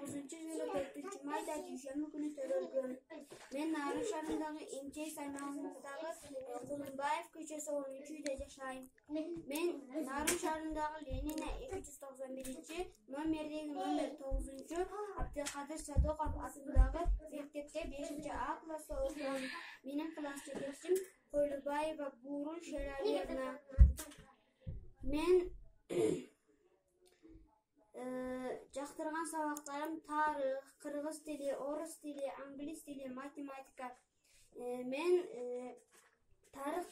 2009-жылы 4-майда дүйшөмбү күнү төрөлгөн. Мен Нарын шаарындагы Эмчей аймагындагы Кулунбаев көчөсү 13-үйдө жашайм. Мен Нарын шаарындагы Ленина 291 номердеги номер 9 Абдыкадыр Садыков атындагы мектепте 5А класста окугам. Менин класс жетекчим Койлубаева Бурун Шералиевна. Мен жактырган сабактарым тарых, кыргыз тили, орус тили, англис тили, математика. Мен тарых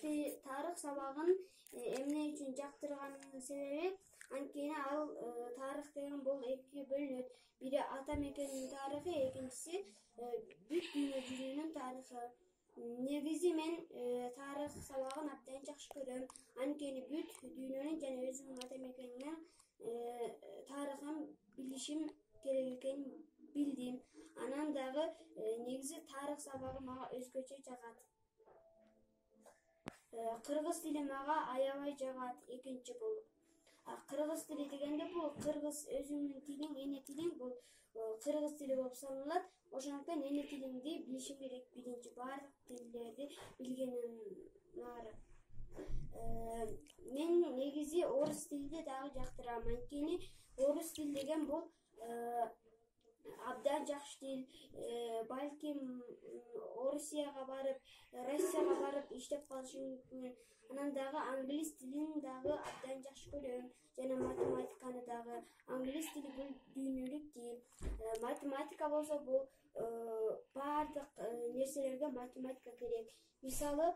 сабагын эмне үчүн жактырганымдын себеби, анткени ал тарых деген бул эки бөлүнөт. Бири ата мекендин тарыхы, экинчиси бүт дүйнө жүзүнүн тарыхы. Негизи мен тарых сабагын абдан жакшы көрөм. Анткени бүт дүйнөнүн жана өзүмдүн ата мекениmin тарыхын билишим керек экенин билдим. Анан дагы негизи тарых сабагы мага өзгөчө жагат. Кыргыз тили мага аябай жагат экинчи болуп. Кыргыз тили дегенде бул кыргыз өзүңдүн тилиң, эне тилиң, бул кыргыз тили болуп саналат. Ошондуктан эне тилиңди билишим керек биринчи, баардык тилдерди билгеним ары. Мен негизи орус тилди дагы жактырам, анткени орус тил деген бул абдан жакшы тил. Балким Орусияга барып, Россияга барып иштеп калышым мүмкүн. Анан дагы англис тилин дагы абдан жакшы көрөм, жана математиканы дагы. Англис тили бул дүйнөлүк тил. Математика болсо бул баардык нерселерге математика керек. Мисалы,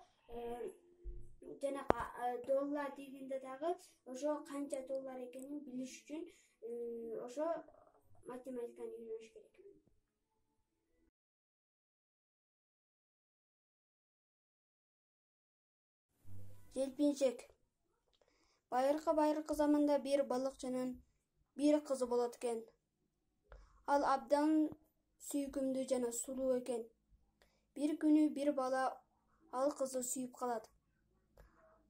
жанагы доллар дегенде дагы ошо канча доллар экенин билиш үчүн ошо математиканы үйрөнүш керек. Желпиншек. Байыркы заманда бир балыкчынын бир кызы болот экен. Ал абдан сүйкүмдүү жана сулуу экен. Бир күнү бир бала ал кызды сүйүп калат.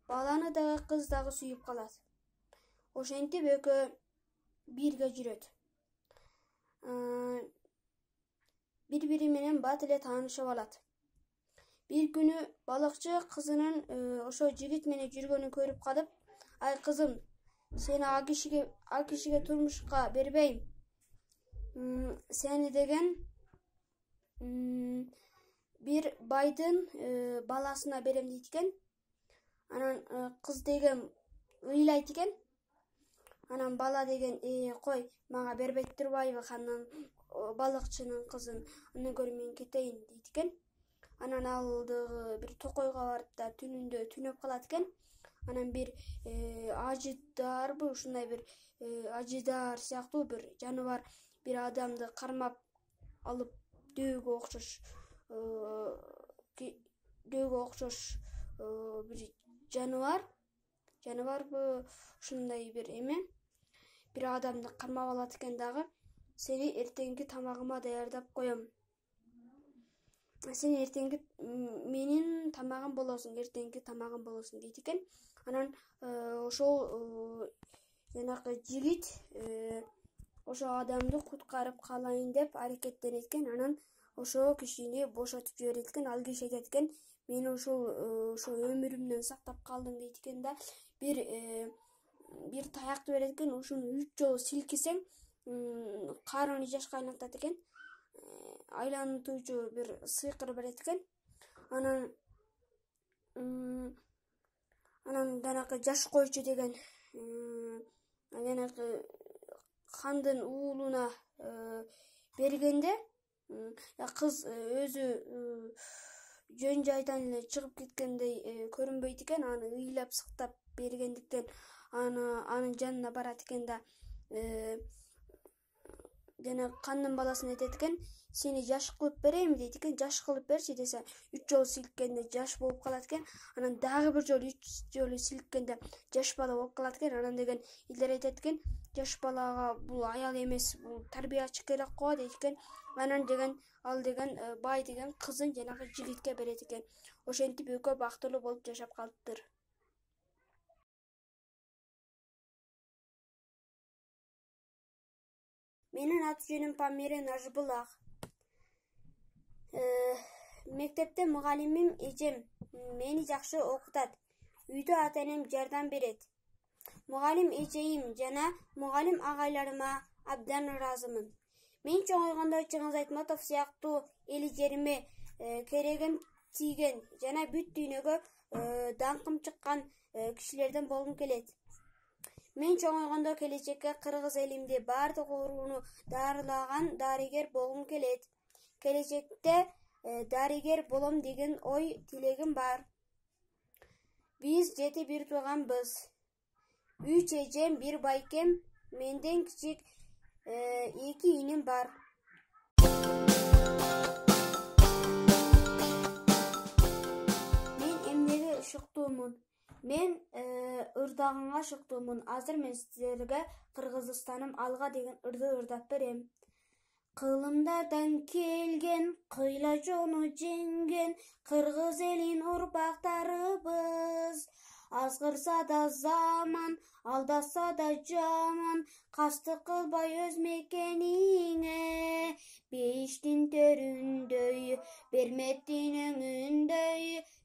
Баланы дагы кыз дагы сүйүп калат. Ошентип экөө бирге жүрөт. Бири-бири менен бат эле таанышып алат. Бир күнү балыкчы кызынын ошо жигит менен жүргөнүн көрүп калып, "Ай кызым, сени ал кишиге турмушка бербейм. Сени деген бир байдын баласына берем" дейт экен. Анан кыз деген ыйлайт экен. Анан бала деген кой, мага бербей турбайбы анан балыкчынын кызын, андан көрө мен кетейин дейт экен. Анан ал дагы бир токойго барып да түнүндө түнөп калат экен. Анан бир ажыдарбы, ушундай бир ажыдар сыяктуу бир жаныбар бир адамды кармап алып дөөгө окшош бир жаныбарбы, ушундай бир эме бир адамды кармап алат экен дагы. "Сени эртеңки тамагыма даярдап коем. Сен эртеңки менин тамагым болосуң, эртеңки тамагым болосуң" дейт экен. Анан ошол жанагы жигит ошол адамды куткарып калайын деп аракеттенет экен. Анан ошол кишини бошотуп жиберет экен. Ал киши айтат экен, "Мен ошол өмүрүмдөн сактап калдым" дейт экен да. Бир таякты берет экен. Ушуну 3 жолу силкисең, карыны жашка айлантат экен. Айлантуучу бир сыйкыр берет экен. Анан жанагы жаш койчу деген жанагы хандын уулуна бергенде кыз өзү жөн жайдан эле чыгып кеткендей көрүнбөйт экен. Аны ыйлап сыктап бергендиктен анын жанына барат экен да жана хандын баласына айтат экен, "Сени жаш кылып берейинби" дейт экен. "Жаш кылып берчи" десе, 3 жолу силккенде жаш болуп калат экен. Анан дагы бир жолу 3 жолу силккенде жаш бала болуп калат экен. Анан деген элдер айтат экен, "Жаш балага бул аял эмес, бул тарбиячы керек го" дейт экен. Анан деген ал деген бай деген кызын жанагы жигитке берет экен. Ошентип экөө бактылуу болуп жашап калыптыр. Менин аты-жөнүм Памира Нажыбулак. Мектепте мугалимим эжем мени жакшы окутат. Үйдө ата-энем жардам берет. Мугалим эжейим жана мугалим агайларыма абдан ыраазымын. Мен чоңойгондо Чыңгыз Айтматов сыяктуу эли жериме керегим тийген жана бүт дүйнөгө даңкым чыккан кишилерден болгум келет. Мен чоңойгондо келечекке кыргыз элимди баардык ооруну дарылаган дарыгер болгум келет. Келечекте дарыгер болом деген ой тилегим бар. Биз 7 тууганбыз. 3 эжем, 1 байкем, менден кичик 2 иним бар. Мен эмнеге ышыктуумун? Мен ырдаганга ышыктуумун. Азыр мен силерге Кыргызстаным алга деген ырды ырдап берем. Кылымдардан келген, кыйла жону жеңген кыргыз элин урпактарыбыз. Азгырса да заман, алдаса да жаман, кастык кылбай өз мекениңе. Бейиштин төрүндөй, берметтин өңүндөй,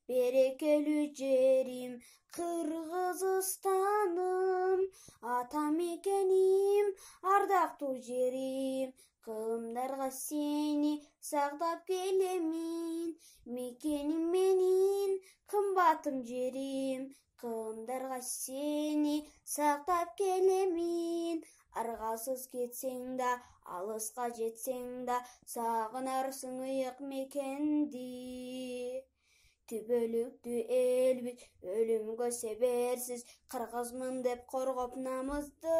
берекелүү жерим Кыргызстаным, ата мекеним, ардактуу жерим. Кылымдарга сени сактап келемин, мекеним менин, кымбатым жерим. Кылымдарга сени сактап келемин, аргасыз кетсең да, алыска жетсең да, сагынарсың ыйык мекенди. Түбөлүктүү элбиз, өлүмгө себерсиз, кыргызмын деп коргоп намызды.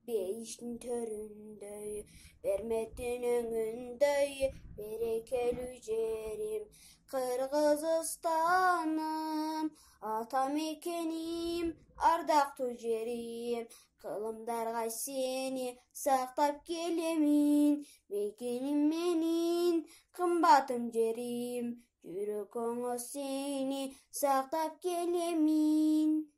Бейиштин төрүндөй, берметтин өңүндөй, берекелүү жерим Кыргызстаным, ата мекеним, ардактуу жерим. Кылымдарга сени сактап келемин, мекеним менин, кымбатым жерим. Жүрөгүңө сени сактап келемин.